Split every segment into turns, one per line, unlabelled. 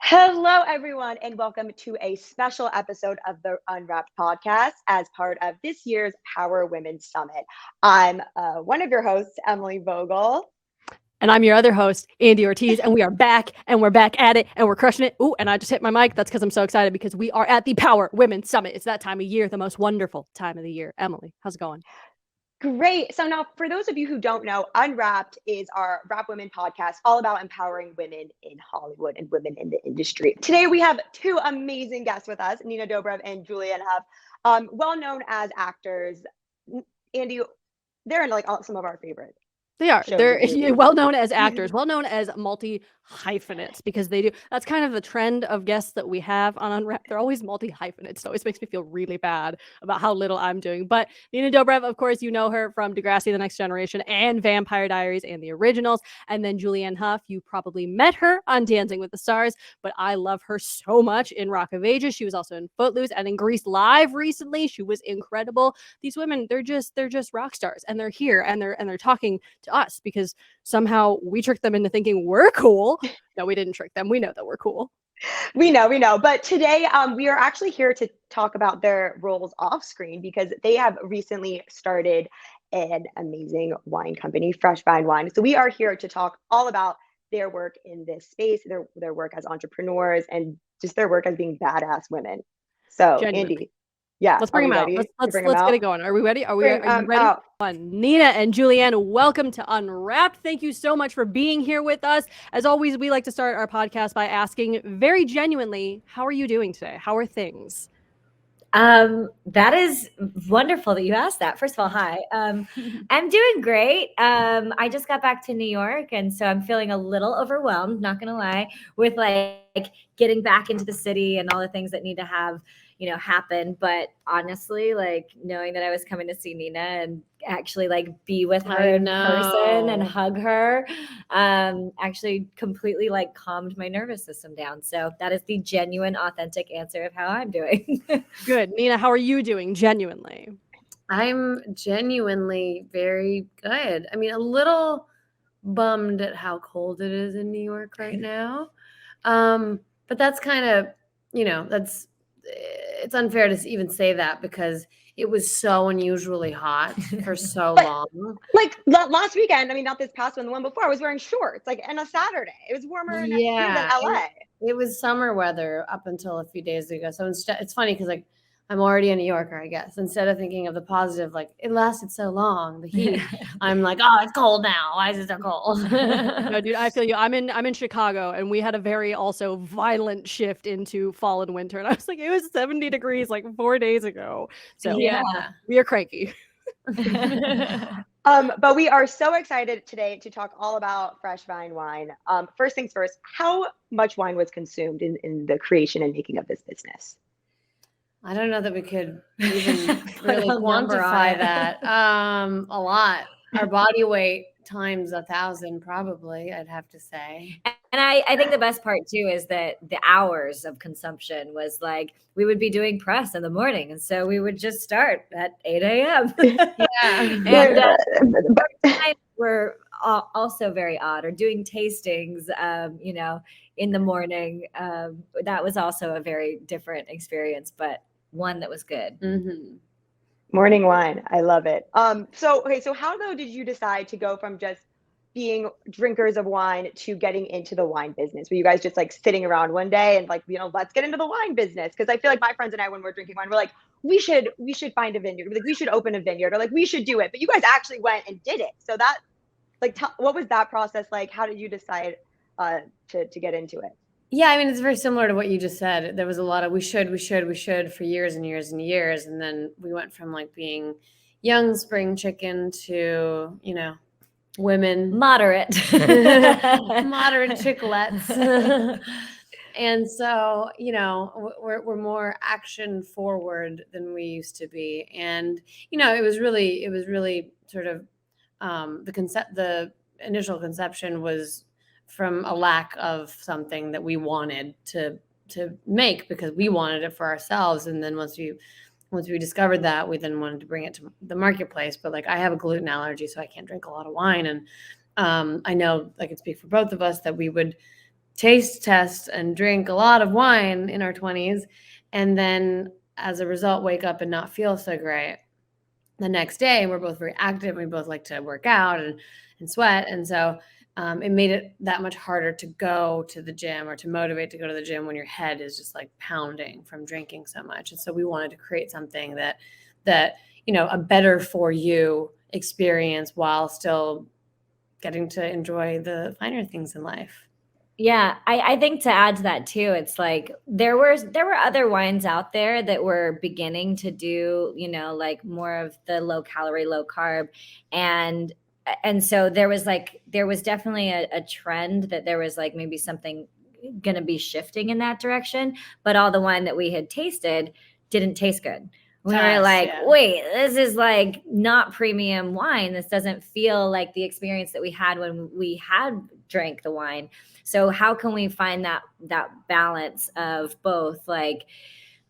Hello, everyone, and welcome to a special episode of the UnWrapped podcast as part of this year's Power Women Summit. I'm one of your hosts, Emily Vogel.
And I'm your other host, Andy Ortiz, and we are back, and we're back at it, and we're crushing it. Ooh, and I just hit my mic. That's because I'm so excited because we are at the Power Women Summit. It's that time of year, the most wonderful time of the year. Emily, how's it going?
Great. So now, for those of you who don't know, UnWrapped is our WrapWoemn podcast all about empowering women in Hollywood and women in the industry. Today, we have two amazing guests with us, Nina Dobrev and Julianne Hough, well known as actors. Andy, they're in some of our favorites.
They are. They're well known as actors, well known as multi-hyphenates because they do. That's kind of the trend of guests that we have on UnWrapped. They're always multi-hyphenates. So it always makes me feel really bad about how little I'm doing. But Nina Dobrev, of course, you know her from Degrassi, The Next Generation, and Vampire Diaries and the originals. And then Julianne Hough, you probably met her on Dancing with the Stars, but I love her so much in Rock of Ages. She was also in Footloose and in Grease Live recently. She was incredible. These women, they're just rock stars, and they're here and they're talking to us because somehow we tricked them into thinking we're cool. No, we didn't trick them. We know that we're cool.
We know. But today we are actually here to talk about their roles off screen because they have recently started an amazing wine company, Fresh Vine Wine. So we are here to talk all about their work in this space, their work as entrepreneurs, and just their work as being badass women. So,
Genuinely.
Andy, yeah,
let's bring them out. Let's get it going. Are we ready? Are you ready? Nina and Julianne, welcome to UnWrapped. Thank you so much for being here with us. As always, we like to start our podcast by asking very genuinely, how are you doing today? How are things?
That is wonderful that you asked that. First of all, hi. I'm doing great. I just got back to New York, and so I'm feeling a little overwhelmed, not gonna lie, with like getting back into the city and all the things that need to have, happen. But honestly, like knowing that I was coming to see Nina and actually like be with her in person and hug her, actually completely like calmed my nervous system down. So that is the genuine, authentic answer of how I'm doing.
Good. Nina, how are you doing genuinely?
I'm genuinely very good. I mean, a little bummed at how cold it is in New York right now. But that's kind of, it's unfair to even say that because it was so unusually hot for so long.
Like last weekend, I mean, not this past one, the one before, I was wearing shorts, like on a Saturday. It was warmer here than LA.
It was summer weather up until a few days ago. So it's funny because like I'm already a New Yorker, I guess. Instead of thinking of the positive, like it lasted so long, the heat, I'm like, oh, it's cold now. Why is it so cold?
No, dude, I feel you. I'm in Chicago, and we had a very also violent shift into fall and winter. And I was like, it was 70 degrees like 4 days ago. So yeah, we are cranky.
But we are so excited today to talk all about Fresh Vine Wine. First things first, how much wine was consumed in the creation and making of this business?
I don't know that we could even really quantify that. A lot. Our body weight times 1,000, probably, I'd have to say.
And I think the best part too is that the hours of consumption was like we would be doing press in the morning, and so we would just start at 8 a.m. And we're also very odd, or doing tastings, in the morning. That was also a very different experience, but one that was good.
Mm-hmm.
Morning wine. I love it. So how though did you decide to go from just being drinkers of wine to getting into the wine business? Were you guys just like sitting around one day and like, let's get into the wine business? Because I feel like my friends and I, when we're drinking wine, we're like, we should find a vineyard. Like we should open a vineyard, or like we should do it. But you guys actually went and did it. So that, like, what was that process like? How did you decide to get into it?
Yeah, I mean, it's very similar to what you just said. There was a lot of we should for years and years and years. And then we went from like being young spring chicken to, women.
Moderate
chicklets. And so, we're more action forward than we used to be. And, it was really sort of the initial conception was from a lack of something that we wanted to make because we wanted it for ourselves. And then once we discovered that, we then wanted to bring it to the marketplace. But like I have a gluten allergy, so I can't drink a lot of wine. And I know I can speak for both of us that we would taste test and drink a lot of wine in our 20s, and then as a result wake up and not feel so great the next day. And we're both very active. We both like to work out and sweat. And so it made it that much harder to go to the gym or to motivate to go to the gym when your head is just like pounding from drinking so much. And so we wanted to create something that a better for you experience while still getting to enjoy the finer things in life.
Yeah, I think to add to that too, it's like there were other wines out there that were beginning to do, like more of the low calorie, low carb. And so there was definitely a trend that there was like maybe something going to be shifting in that direction. But all the wine that we had tasted didn't taste good. We were like, wait, this is like not premium wine. This doesn't feel like the experience that we had when we had drank the wine. So how can we find that balance of both like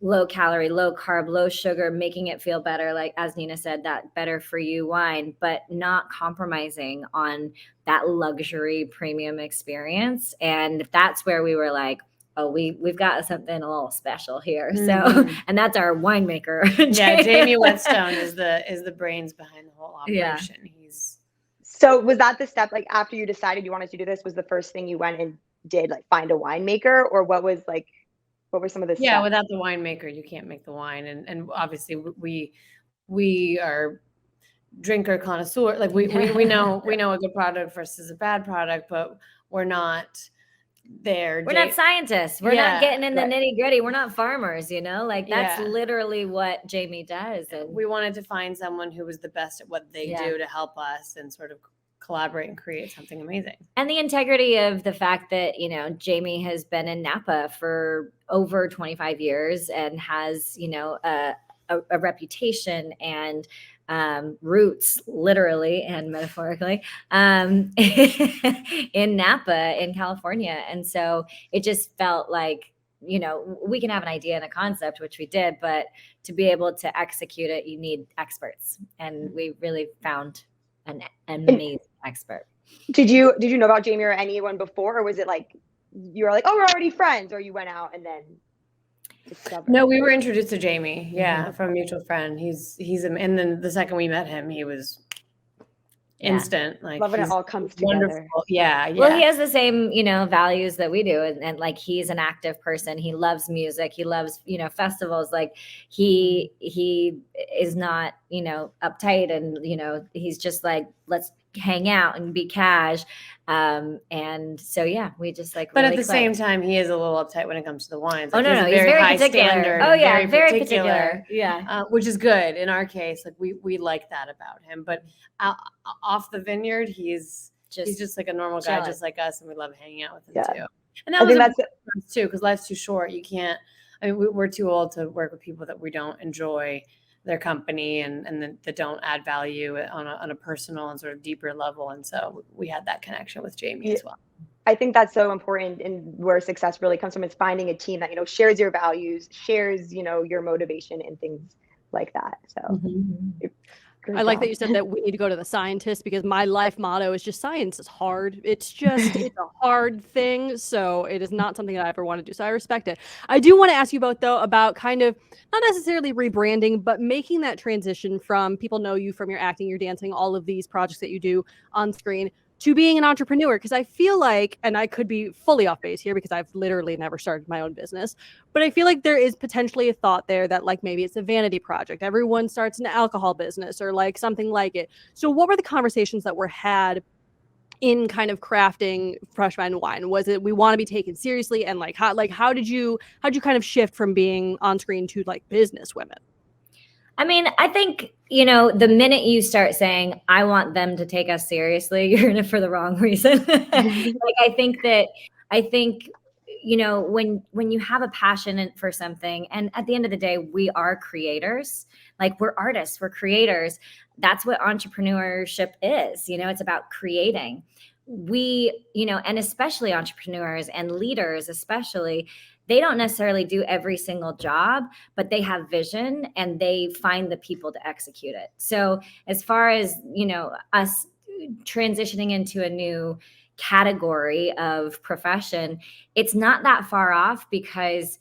low calorie, low carb, low sugar, making it feel better, like as Nina said, that better for you wine, but not compromising on that luxury premium experience. And that's where we were like, oh, we've got something a little special here. So, and that's our winemaker.
Yeah, Jamie Whetstone is the brains behind the whole operation. Yeah.
So was that the step, like after you decided you wanted to do this, was the first thing you went and did, like find a winemaker, or what were some of the steps?
Yeah, without the winemaker, you can't make the wine. And obviously we are drinker connoisseur. Like we know a good product versus a bad product, but we're not there.
We're not scientists. We're not getting in the nitty gritty. We're not farmers, like that's literally what Jamie does. And
we wanted to find someone who was the best at what they do to help us and sort of collaborate and create something amazing.
And the integrity of the fact that, Jamie has been in Napa for over 25 years and has, a reputation and roots, literally and metaphorically, in Napa in California. And so it just felt like, we can have an idea and a concept, which we did, but to be able to execute it, you need experts. And we really found an amazing expert.
Did you know about Jamie or anyone before, or was it like you were like, oh, we're already friends, or you went out and then discovered?
No, we were introduced to Jamie, from a mutual friend. He's and then the second we met him, he was instant. Like
love when it all comes together.
Wonderful. Yeah.
Well, he has the same, values that we do. And like, he's an active person. He loves music. He loves, festivals. Like he is not, uptight and, he's just like, let's hang out and be cash. And so, we just like,
but
really
at the same time, he is a little uptight when it comes to the wines.
Like,
he's
very
high
particular.
standard.
Oh yeah. Very particular. Yeah.
Which is good in our case. Like we like that about him, but off the vineyard, he's just like a normal guy, just like us. And we love hanging out with him too. And that was important too, because life's too short. You can't, we're too old to work with people that we don't enjoy their company and that don't add value on a personal and sort of deeper level. And so we had that connection with Jamie as well.
I think that's so important, and where success really comes from is finding a team that, shares your values, shares, your motivation and things like that. So
I like that you said that we need to go to the scientist, because my life motto is just science is hard. It's a hard thing. So it is not something that I ever want to do. So I respect it. I do want to ask you both, though, about kind of not necessarily rebranding, but making that transition from people know you from your acting, your dancing, all of these projects that you do on screen, to being an entrepreneur. Because I feel like, and I could be fully off base here because I've literally never started my own business, but I feel like there is potentially a thought there that like maybe it's a vanity project. Everyone starts an alcohol business or like something like it. So what were the conversations that were had in kind of crafting Fresh Vine Wine? Was it we want to be taken seriously, and how did you kind of shift from being on screen to like business women?
I mean, I think, the minute you start saying, I want them to take us seriously, you're in it for the wrong reason. I think, when you have a passion for something, and at the end of the day, we are creators, like we're artists, we're creators. That's what entrepreneurship is. It's about creating. We, and especially entrepreneurs and leaders, especially, they don't necessarily do every single job, but they have vision and they find the people to execute it. So as far as, us transitioning into a new category of profession, it's not that far off because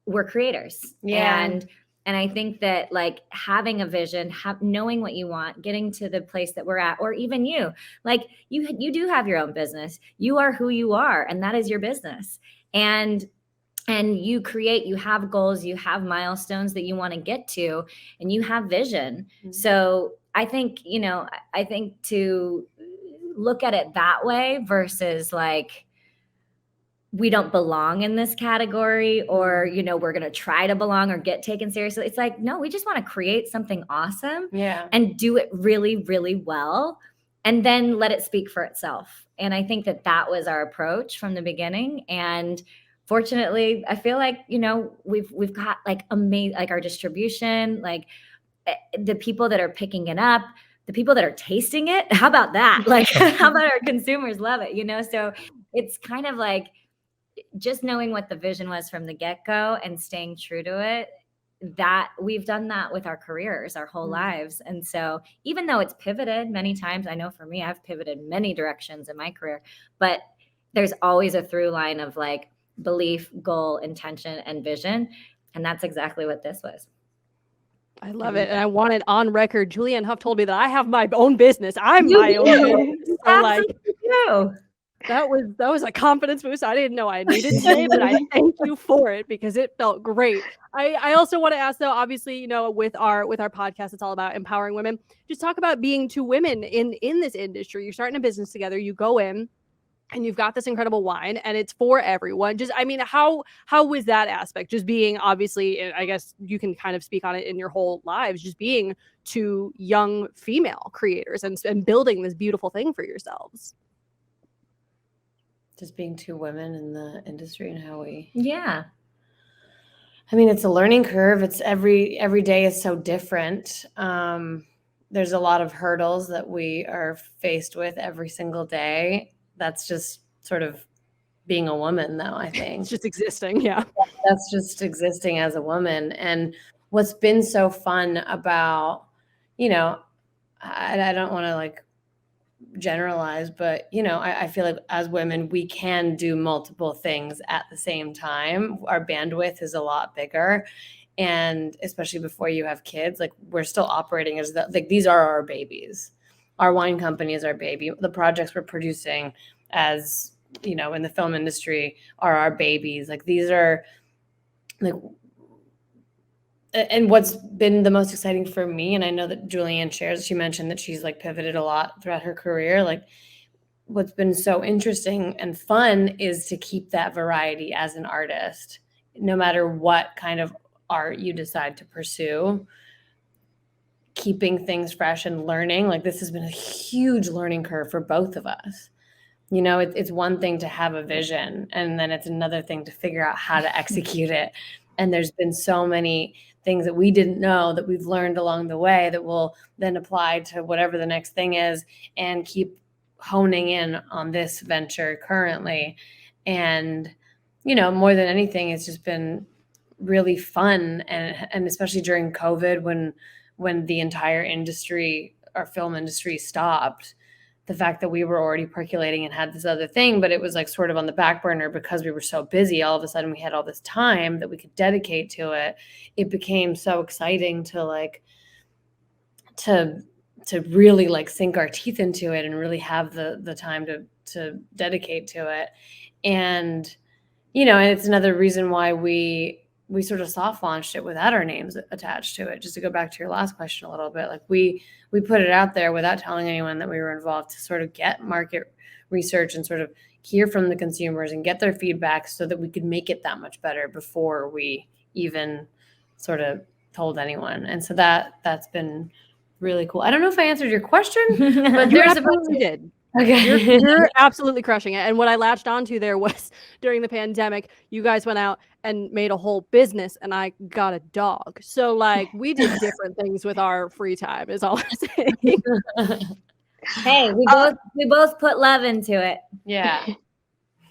we're creators.
Yeah.
And I think that like having a vision, knowing what you want, getting to the place that we're at, or even you, like you do have your own business. You are who you are, and that is your business. And you create, you have goals, you have milestones that you want to get to, and you have vision. Mm-hmm. So I think, I think to look at it that way versus like, we don't belong in this category, or, we're going to try to belong or get taken seriously. It's like, no, we just want to create something awesome and do it really, really well, and then let it speak for itself. And I think that was our approach from the beginning. And fortunately, I feel like, we've got like amazing, like our distribution, like the people that are picking it up, the people that are tasting it. How about that? Like, how about our consumers love it, So it's kind of like, just knowing what the vision was from the get-go and staying true to it, that we've done that with our careers, our whole lives. And so even though it's pivoted many times, I know for me, I've pivoted many directions in my career, but there's always a through line of like belief, goal, intention, and vision. And that's exactly what this was.
I love it. And I want it on record. Julianne Hough told me that I have my own business. I'm my own business. So like, that was a confidence boost I didn't know I needed today, but I thank you for it because it felt great. I also want to ask though, obviously, with our podcast, it's all about empowering women. Just talk about being two women in this industry. You're starting a business together. You go in and you've got this incredible wine and it's for everyone. Just, I mean, how was that aspect? Just being, obviously, I guess you can kind of speak on it in your whole lives, just being two young female creators and building this beautiful thing for yourselves.
Just being two women in the industry and how we.
Yeah.
I mean, it's a learning curve. It's every day is so different. There's a lot of hurdles that we are faced with every single day. That's just sort of being a woman, though, I think.
It's just existing. Yeah.
That's just existing as a woman. And what's been so fun about, I don't want to like generalize, but I feel like as women we can do multiple things at the same time. Our bandwidth is a lot bigger, and especially before you have kids, like we're still operating as like these are our babies. Our wine company is our baby. The projects we're producing as in the film industry are our babies. Like these are like. And what's been the most exciting for me, and I know that Julianne shares, she mentioned that she's like pivoted a lot throughout her career. Like what's been so interesting and fun is to keep that variety as an artist, no matter what kind of art you decide to pursue, keeping things fresh and learning. Like this has been a huge learning curve for both of us. It's one thing to have a vision, and then it's another thing to figure out how to execute it. And there's been so many things that we didn't know that we've learned along the way that will then apply to whatever the next thing is, and keep honing in on this venture currently. And, more than anything, it's just been really fun. And especially during COVID, when the entire industry, our film industry, stopped, the fact that we were already percolating and had this other thing, but it was like sort of on the back burner because we were so busy. All of a sudden we had all this time that we could dedicate to it. It became so exciting to like, to really like sink our teeth into it and really have the time to dedicate to it. And, and it's another reason why we sort of soft launched it without our names attached to it. Just to go back to your last question a little bit, like we put it out there without telling anyone that we were involved, to sort of get market research and sort of hear from the consumers and get their feedback so that we could make it that much better before we even sort of told anyone. And so that's been really cool. I don't know if I answered your question, but
you absolutely did.
Okay.
You're absolutely crushing it. And what I latched onto there was during the pandemic, you guys went out and made a whole business, and I got a dog. So like we did different things with our free time is all I'm saying.
Hey, we both put love into it.
Yeah.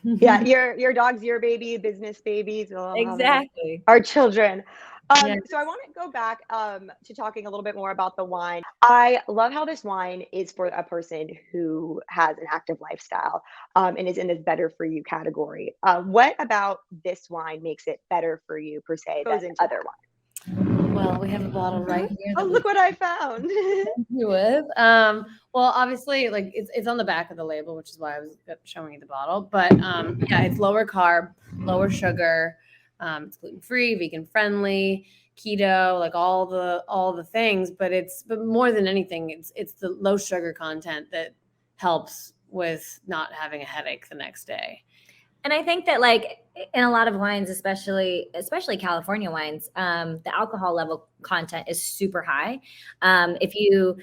Yeah. Your dog's your baby, business babies.
Exactly.
Our children.
Yeah.
So I want to go back to talking a little bit more about the wine. I love how this wine is for a person who has an active lifestyle and is in this better for you category. What about this wine makes it better for you per se
Goes
than
into
other wines?
Well, we have a bottle right here
Oh,
that we
look what I found.
you with. Well, obviously, like it's on the back of the label, which is why I was showing you the bottle. But yeah, it's lower carb, lower sugar. It's gluten free, vegan friendly, keto, like all the things. But more than anything, it's the low sugar content that helps with not having a headache the next day.
And I think that like in a lot of wines, especially California wines, the alcohol level content is super high. If you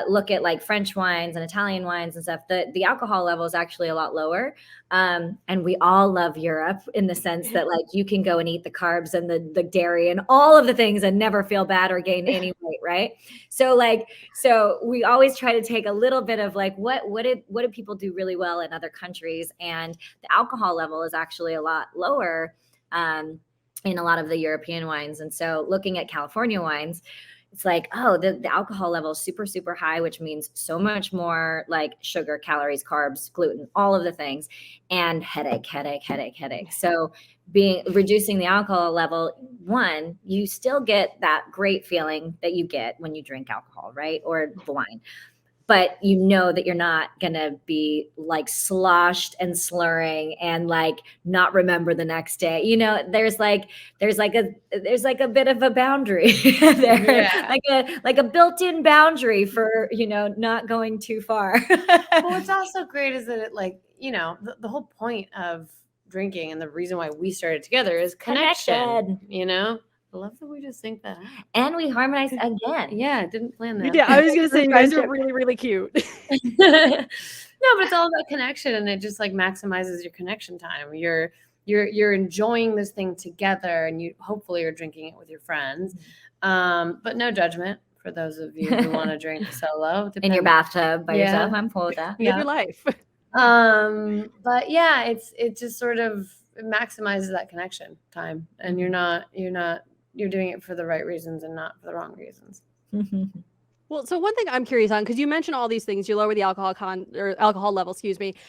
look at like French wines and Italian wines and stuff, the alcohol level is actually a lot lower. And we all love Europe in the sense that like you can go and eat the carbs and the dairy and all of the things and never feel bad or gain any weight, right? So we always try to take a little bit of like what did people do really well in other countries, and the alcohol level is actually a lot lower in a lot of the European wines. And so looking at California wines, it's like, oh, the alcohol level is super, super high, which means so much more like sugar, calories, carbs, gluten, all of the things, and headache. So reducing the alcohol level, one, you still get that great feeling that you get when you drink alcohol, right? Or wine. But you know that you're not going to be like sloshed and slurring and like not remember the next day. You know, there's like a bit of a boundary there, like a built-in boundary for, not going too far.
Well, what's also great is that it like, the whole point of drinking and the reason why we started together is connection. I love that we just think that out.
And we harmonized again.
Yeah, didn't plan that.
Yeah, I was gonna say you guys are really, really cute.
No, but it's all about connection, and it just like maximizes your connection time. You're enjoying this thing together, and you hopefully are drinking it with your friends. But no judgment for those of you who want to drink solo.
In your bathtub by yourself. I'm cool with that.
Live your life.
But yeah, it just sort of maximizes that connection time, and you're doing it for the right reasons and not for the wrong reasons.
Well, so one thing I'm curious on, because you mentioned all these things, you lower the alcohol level,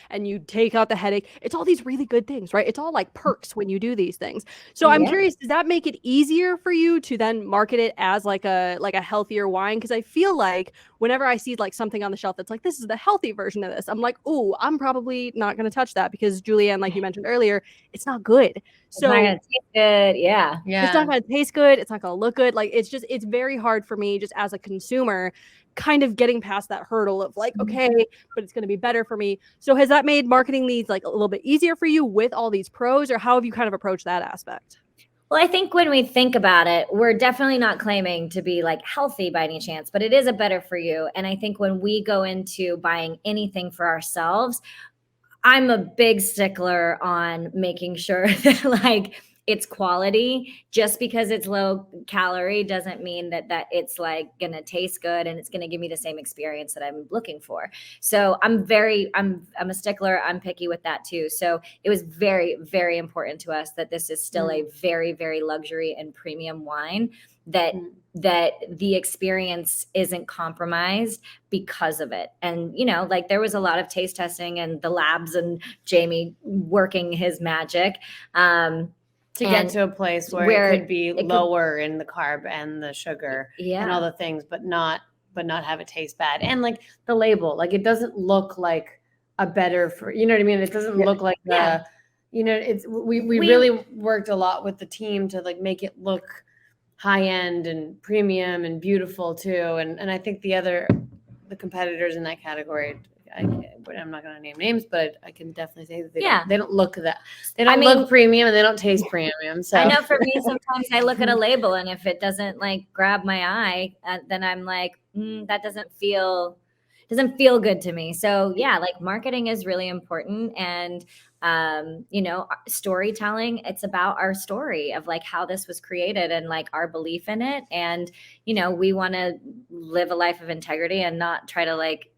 and you take out the headache. It's all these really good things, right? It's all like perks when you do these things. So I'm curious, does that make it easier for you to then market it as like a healthier wine? Because I feel like whenever I see like something on the shelf that's like, this is the healthy version of this, I'm like, oh, I'm probably not going to touch that because Julianne, like you mentioned earlier, it's not good. So
it's not gonna taste good. Yeah.
It's not going to taste good. It's not going to look good. Like, it's very hard for me just as a consumer kind of getting past that hurdle of like, okay, but it's going to be better for me. So has that made marketing these like a little bit easier for you with all these pros, or how have you kind of approached that aspect?
Well, I think when we think about it, we're definitely not claiming to be like healthy by any chance, but it is a better for you. And I think when we go into buying anything for ourselves, I'm a big stickler on making sure that like it's quality. Just because it's low calorie doesn't mean that it's like going to taste good and it's going to give me the same experience that I'm looking for. So I'm a stickler. I'm picky with that too. So it was very, very important to us that this is still a very, very luxury and premium wine, that the experience isn't compromised because of it. And, like there was a lot of taste testing and the labs and Jamie working his magic,
to get to a place where it could be lower in the carb and the sugar and all the things, but not have it taste bad. And like the label, like it doesn't look like a better for, you know what I mean? It doesn't look like it's, we really worked a lot with the team to like make it look high end and premium and beautiful too. And I think the competitors in that category, I'm not going to name names, but I can definitely say that they don't look that. They don't look premium and they don't taste premium. So
I know for me, sometimes I look at a label and if it doesn't like grab my eye, then I'm like, that doesn't feel good to me. So yeah, like marketing is really important. And, storytelling, it's about our story of like how this was created and like our belief in it. And, we want to live a life of integrity and not try to like,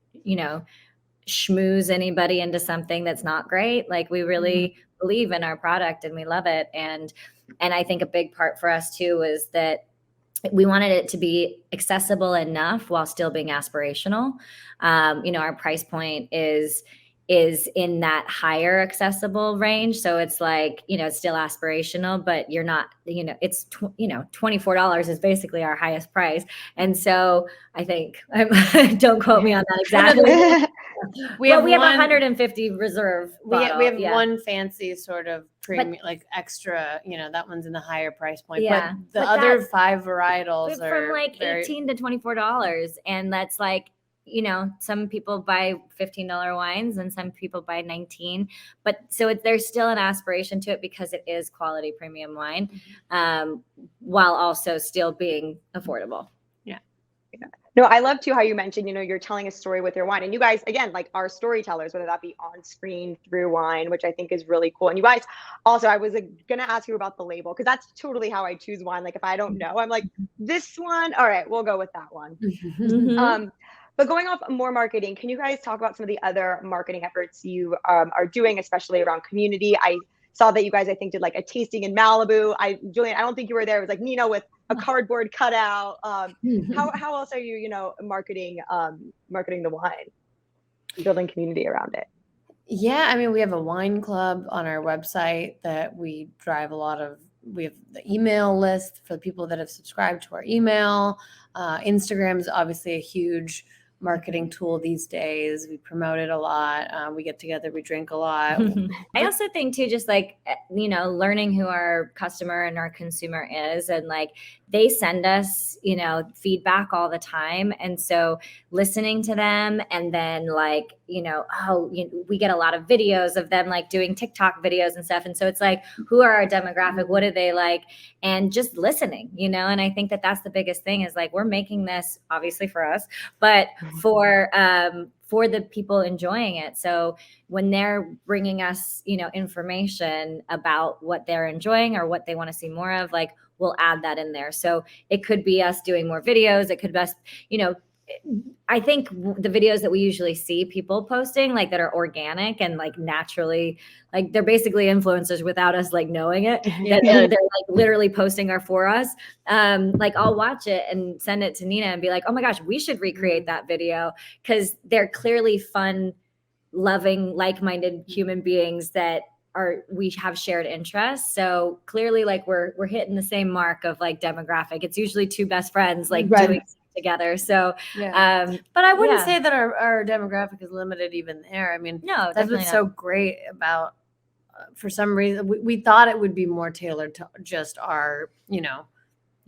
schmooze anybody into something that's not great. Like we really believe in our product and we love it. And And I think a big part for us too was that we wanted it to be accessible enough while still being aspirational. Our price point is in that higher accessible range. So it's like, it's still aspirational, but you're not, it's, $24 is basically our highest price. And so I think, don't quote me on that exactly. we have 150 reserve.
We have one fancy sort of premium, like extra, that one's in the higher price point.
Yeah,
but the other 5 varietals are
from like $18 to $24. And that's like, some people buy $15 wines and some people buy 19, but so there's still an aspiration to it because it is quality premium wine, while also still being affordable.
Yeah. No, I love too how you mentioned, you're telling a story with your wine, and you guys, again, like, are storytellers, whether that be on screen through wine, which I think is really cool. And you guys also, I was going to ask you about the label, because that's totally how I choose wine. Like, if I don't know, I'm like, this one, all right, we'll go with that one. But going off more marketing, can you guys talk about some of the other marketing efforts you are doing, especially around community? I saw that you guys, I think, did like a tasting in Malibu. Julianne, I don't think you were there. It was like Nina with a cardboard cutout. How else are you, marketing the wine, building community around it?
Yeah, I mean, we have a wine club on our website that we drive we have the email list for the people that have subscribed to our email. Instagram is obviously a huge marketing tool these days. We promote it a lot. We get together, we drink a lot.
I also think too, just like, learning who our customer and our consumer is, and like they send us, feedback all the time. And so listening to them, and then like, we get a lot of videos of them like doing TikTok videos and stuff. And so it's like, who are our demographic? What do they like? And just listening, and I think that that's the biggest thing, is like, we're making this obviously for us, but for the people enjoying it. So when they're bringing us, information about what they're enjoying or what they want to see more of, like, we'll add that in there. So it could be us doing more videos. It could be us, I think the videos that we usually see people posting, like, that are organic and like naturally, like, they're basically influencers without us like knowing it. That they're like literally posting for us. Like, I'll watch it and send it to Nina and be like, oh my gosh, we should recreate that video, because they're clearly fun, loving, like-minded human beings that we have shared interests. So clearly, like, we're hitting the same mark of like demographic. It's usually two best friends like doing together. So
but I wouldn't say that our demographic is limited even there. I mean,
no,
that's what's so great about for some reason we thought it would be more tailored to just our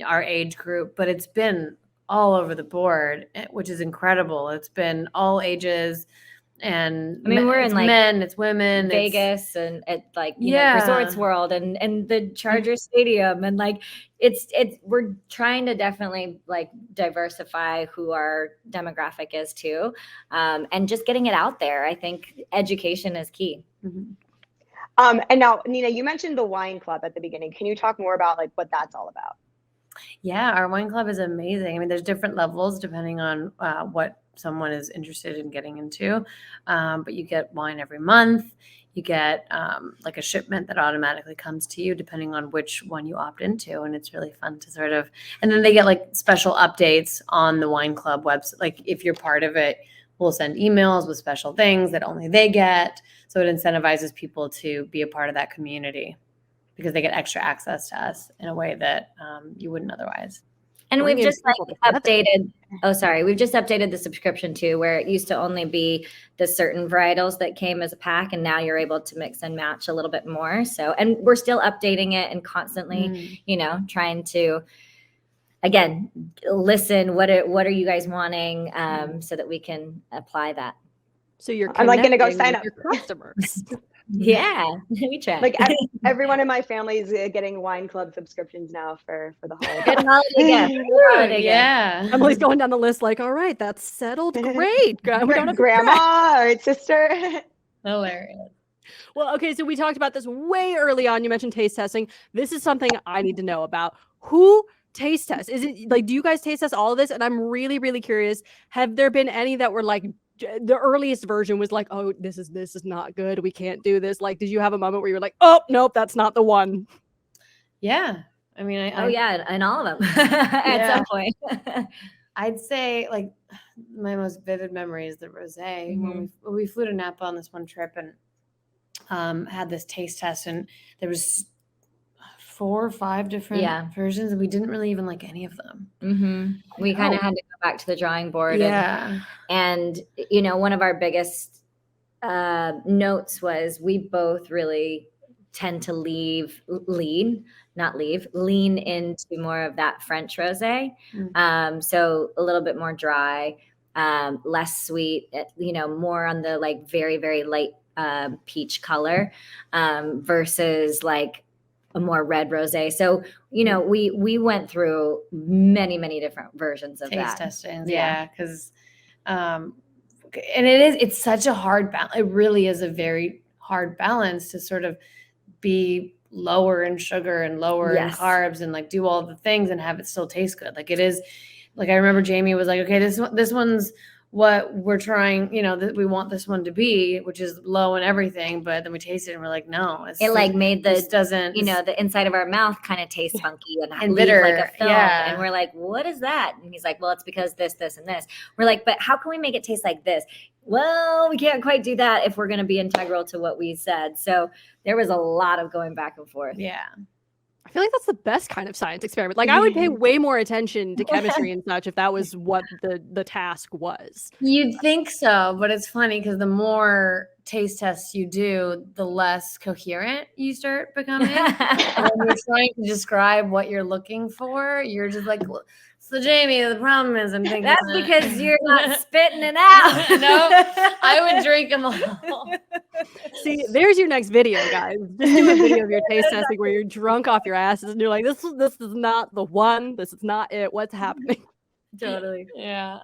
our age group, but it's been all over the board, which is incredible. It's been all ages. And
I mean, we're in like
men, it's women,
Vegas, and at like Resorts World and the Charger Stadium, and like it's we're trying to definitely like diversify who our demographic is too, and just getting it out there. I think education is key.
And now, Nina, you mentioned the wine club at the beginning. Can you talk more about like what that's all about?
Yeah, our wine club is amazing. I mean, there's different levels depending on what someone is interested in getting into, but you get wine every month. You get like a shipment that automatically comes to you depending on which one you opt into, and it's really fun to sort of, and then they get like special updates on the wine club website. Like, if you're part of it, we'll send emails with special things that only they get, so it incentivizes people to be a part of that community because they get extra access to us in a way that you wouldn't otherwise.
And we've just we've just updated the subscription too, where it used to only be the certain varietals that came as a pack, and now you're able to mix and match a little bit more. So, and we're still updating it and constantly, trying to, again, listen, what are you guys wanting, so that we can apply that.
So
I'm like gonna go sign up
your customers.
Yeah, we try.
Like everyone in my family is getting wine club subscriptions now for the holiday.
Yeah.
Emily's going down the list like, all right, that's settled. Great. We don't have
grandma or sister.
Hilarious.
Well, okay, so we talked about this way early on. You mentioned taste testing. This is something I need to know about. Who taste tests? Is it like, do you guys taste test all of this? And I'm really, really curious. Have there been any that were like, the earliest version was like, oh, this is not good, we can't do this? Like, did you have a moment where you were like, oh nope, that's not the one?
Yeah. I mean,
and all of them at some point.
I'd say like my most vivid memory is the rosé. When we flew to Napa on this one trip and had this taste test, and there was 4 or 5 different versions, and we didn't really even like any of them.
We kind of had to go back to the drawing board. And you know, one of our biggest notes was we both really tend to lean into more of that French rosé. So a little bit more dry, less sweet, you know, more on the like very, very light peach color versus like a more red rosé. So, you know, we went through many different versions of
taste
that.
testings. Yeah. Cause, and it's such a hard balance. It really is a very hard balance to sort of be lower in sugar and lower in carbs and like do all the things and have it still taste good. Like it is, like, I remember Jamie was like, okay, this one's what we're trying, you know, that we want this one to be, which is low in everything. But then we tasted it and we're like, no,
it like made the inside of our mouth kind of taste funky and
bitter,
like a film. And we're like, what is that? And he's like, well, it's because this, and this. We're like, but how can we make it taste like this? Well, we can't quite do that if we're going to be integral to what we said. So there was a lot of going back and forth.
Yeah.
I feel like that's the best kind of science experiment. Like I would pay way more attention to chemistry and such if that was what the task was.
You'd think so, but it's funny because the more taste tests you do, the less coherent you start becoming. When you're trying to describe what you're looking for, you're just like, so Jamie, the problem is I'm thinking
that's because you're not spitting it out.
No, I would drink them all.
See, there's your next video, guys. Just do a video of your taste testing where you're drunk off your asses and you're like, this is not the one. This is not it. What's happening?
Totally.
Yeah.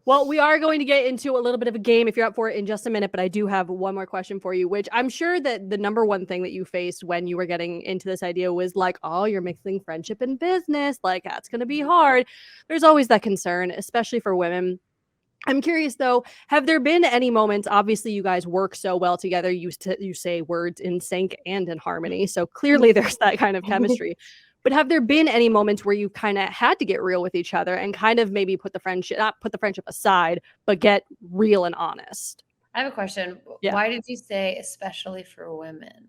Well, we are going to get into a little bit of a game if you're up for it in just a minute, but I do have one more question for you, which I'm sure that the number one thing that you faced when you were getting into this idea was like, oh, you're mixing friendship and business. Like, that's going to be hard. There's always that concern, especially for women. I'm curious, though, have there been any moments, obviously you guys work so well together, you say words in sync and in harmony, so clearly there's that kind of chemistry. But have there been any moments where you kind of had to get real with each other and kind of maybe not put the friendship aside, but get real and honest?
I have a question. Yeah. Why did you say especially for women?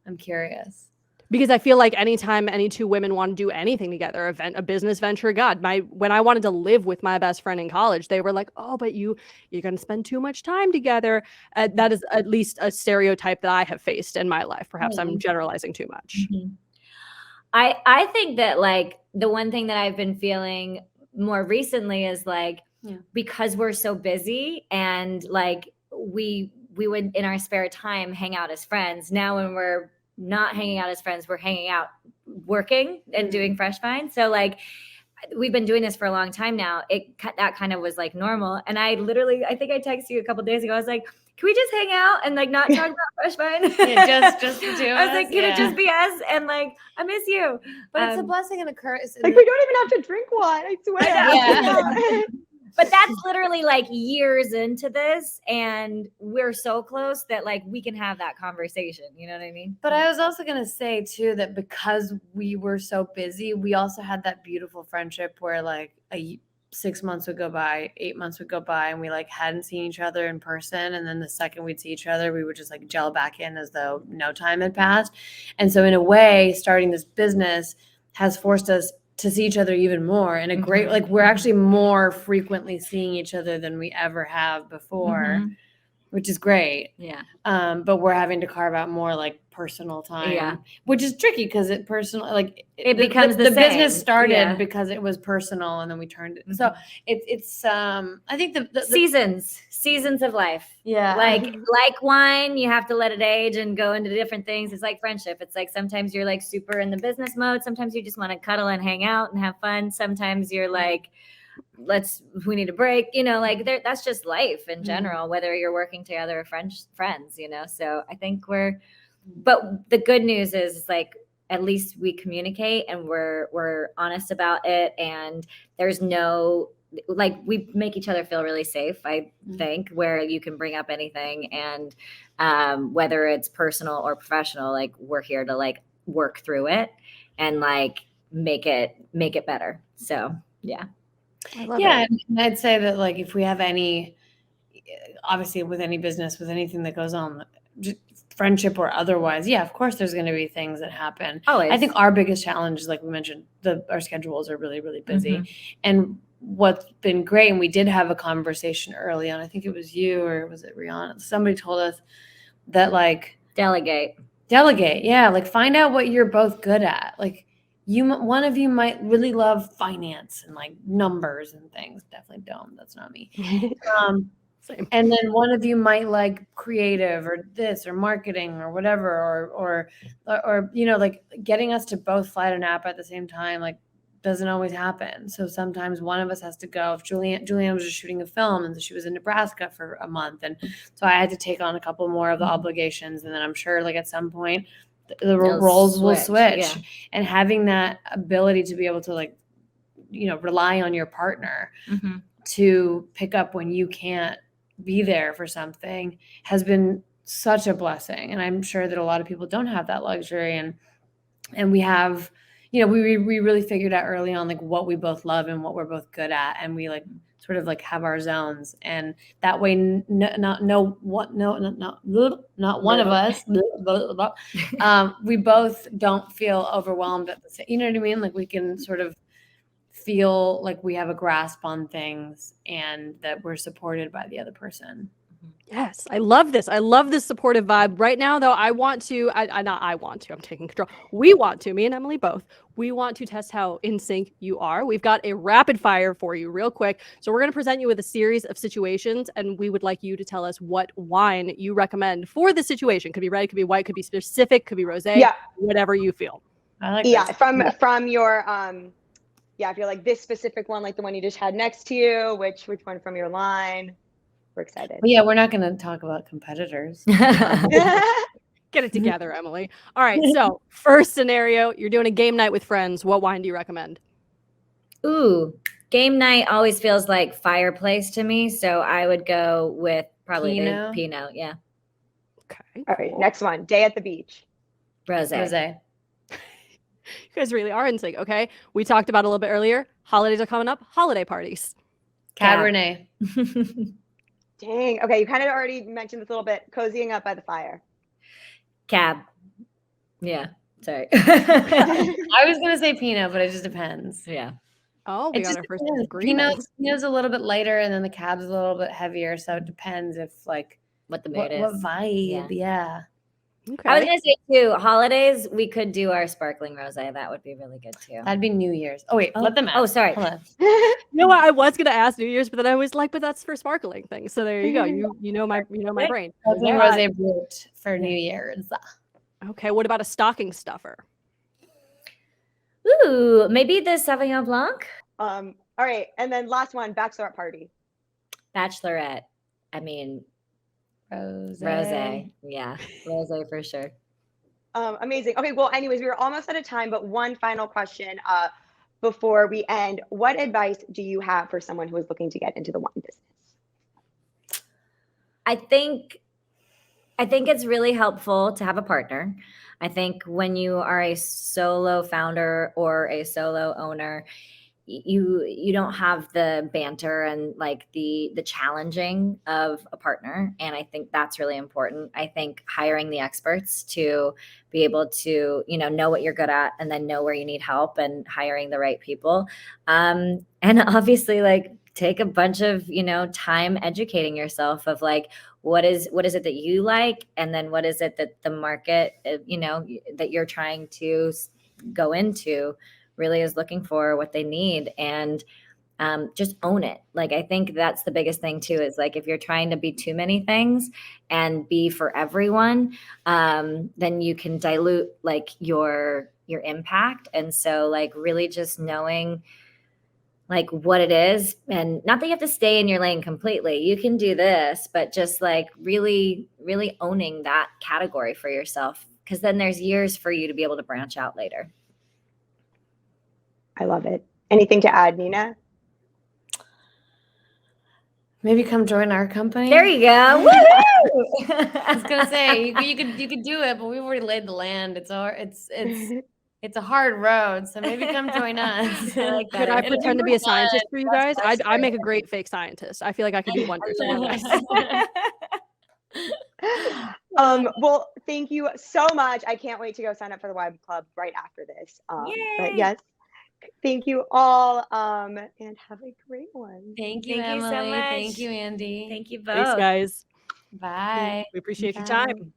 I'm curious.
Because I feel like anytime any two women want to do anything together, a business venture, when I wanted to live with my best friend in college, they were like, oh, but you're going to spend too much time together. That is at least a stereotype that I have faced in my life. Perhaps I'm generalizing too much.
I think that like the one thing that I've been feeling more recently is like, because we're so busy and like we would in our spare time hang out as friends. Now when we're not hanging out as friends, we're hanging out working and doing Fresh Find. So like we've been doing this for a long time now. That kind of was like normal. And I think I texted you a couple of days ago. I was like, can we just hang out and like not talk about Fresh Find?
Yeah, just the two of us.
I was like, can it just be us? And like, I miss you.
But it's a blessing and a curse.
Like we don't even have to drink wine. I swear.
Yeah. But that's literally like years into this, and we're so close that like we can have that conversation. You know what I mean?
But I was also going to say too that because we were so busy, we also had that beautiful friendship where like 6 months would go by, 8 months would go by, and we like hadn't seen each other in person. And then the second we'd see each other, we would just like gel back in as though no time had passed. And so in a way, starting this business has forced us to see each other even more in a great, like we're actually more frequently seeing each other than we ever have before, which is great.
Yeah.
But we're having to carve out more like personal time, which is tricky because it becomes the business started because it was personal and then we turned it. So it's I think the
seasons of life.
Yeah.
Like wine, you have to let it age and go into different things. It's like friendship. It's like sometimes you're like super in the business mode. Sometimes you just want to cuddle and hang out and have fun. Sometimes you're like, we need a break, you know, like that's just life in general, whether you're working together or friends, you know? So I think but the good news is like, at least we communicate and we're honest about it. And there's no, like we make each other feel really safe, I think, where you can bring up anything. And whether it's personal or professional, like we're here to like work through it. and like make it better. So yeah.
I love
Yeah,
it.
and I'd say that like if we have any, obviously with any business, with anything that goes on, just friendship or otherwise, yeah, of course there's going to be things that happen.
Always.
I think our biggest challenge is, like we mentioned, our schedules are really, really busy. And what's been great, and we did have a conversation early on, I think it was you or was it Rihanna? Somebody told us that like
Delegate.
Yeah, like find out what you're both good at. Like one of you might really love finance and like numbers and things. Definitely don't. That's not me.
Same.
And then one of you might like creative or this or marketing or whatever, or you know, like getting us to both fly to Napa at the same time, like doesn't always happen. So sometimes one of us has to go. If Julianne was just shooting a film and she was in Nebraska for a month, and so I had to take on a couple more of the obligations, and then I'm sure like at some point the roles will switch.
Yeah.
And having that ability to be able to like, you know, rely on your partner to pick up when you can't be there for something has been such a blessing. And I'm sure that a lot of people don't have that luxury, and we have, you know, we really figured out early on like what we both love and what we're both good at, and we like sort of like have our zones, and that way not one of us we both don't feel overwhelmed at the same, you know what I mean, like we can sort of feel like we have a grasp on things and that we're supported by the other person.
Yes, I love this. I love this supportive vibe. Right now, though, I'm taking control. We want to, me and Emily both, we want to test how in sync you are. We've got a rapid fire for you real quick. So we're going to present you with a series of situations, and we would like you to tell us what wine you recommend for the situation. Could be red, could be white, could be specific, could be rosé, whatever you feel.
I like
this. From your, if you're like this specific one, like the one you just had next to you, which one from your line? We're excited.
Well, yeah, we're not going to talk about competitors.
Get it together, Emily. All right. So first scenario, you're doing a game night with friends. What wine do you recommend?
Ooh, game night always feels like fireplace to me. So I would go with probably Pinot. Yeah.
Okay.
All right. Next one. Day at the beach.
Rosé.
You guys really are in sync. Okay. We talked about a little bit earlier. Holidays are coming up. Holiday parties.
Cabernet.
Dang. Okay. You kind of already mentioned this a little bit. Cozying up by the fire.
Cab. Yeah. Sorry.
I was going to say Pinot, but it just depends.
Yeah.
Oh, we got our first agreement.
Pinot's a little bit lighter, and then the cab's a little bit heavier. So it depends if like
what the mood is.
What vibe. Yeah.
Okay.
I was going to say too, holidays, we could do our sparkling rosé. That would be really good too.
That'd be New Year's. Oh, wait. Let them ask.
Oh, sorry.
Hold on.
You know what? I was going to ask New Year's, but then I was like, but that's for sparkling things. So there you go. You know my brain.
Rosé Brut for New Year's.
Okay. What about a stocking stuffer?
Ooh, maybe the Sauvignon Blanc.
All right. And then last one, bachelorette party.
Bachelorette. I mean, Rosé. Yeah. Rosé for sure.
Amazing. Okay. Well, anyways, we were almost out of time, but one final question before we end. What advice do you have for someone who is looking to get into the wine business?
I think it's really helpful to have a partner. I think when you are a solo founder or a solo owner, you don't have the banter and like the challenging of a partner. And I think that's really important. I think hiring the experts to be able to, know what you're good at and then know where you need help, and hiring the right people. And obviously like take a bunch of, time educating yourself of like, what is it that you like? And then what is it that the market, that you're trying to go into really is looking for, what they need, and just own it. Like, I think that's the biggest thing too, is like, if you're trying to be too many things and be for everyone, then you can dilute like your impact. And so like really just knowing like what it is, and not that you have to stay in your lane completely. You can do this, but just like really, really owning that category for yourself, because then there's years for you to be able to branch out later.
I love it. Anything to add, Nina?
Maybe come join our company.
There you go.
Woo-hoo! I was gonna say you could do it, but we've already laid the land. It's It's a hard road, so maybe come join us.
I like that.
Could I
It'll be
pretend to be a
fun.
scientist for you guys?
That's
I make a great fake scientist. I feel like I could do wonders for you guys.
Well, thank you so much. I can't wait to go sign up for the Web Club right after this. But
Yay.
yes, thank you all, and have a great one.
Thank you,
Thank you so
Emily.
much.
Thank you, Andy.
Thank you both.
Thanks, guys.
Bye.
We appreciate your
Bye.
time.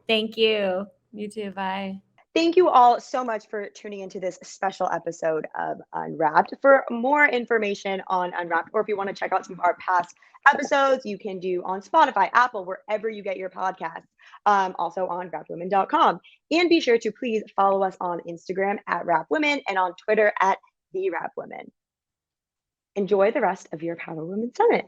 Thank you.
You too. Bye.
Thank you all so much for tuning into this special episode of Unwrapped. For more information on Unwrapped, or if you want to check out some of our past episodes, you can do on Spotify, Apple, wherever you get your podcasts. Also on WrapWoemn.com. And be sure to please follow us on Instagram at WrapWoemn and on Twitter at TheWrapWoemn. Enjoy the rest of your Power Women Summit.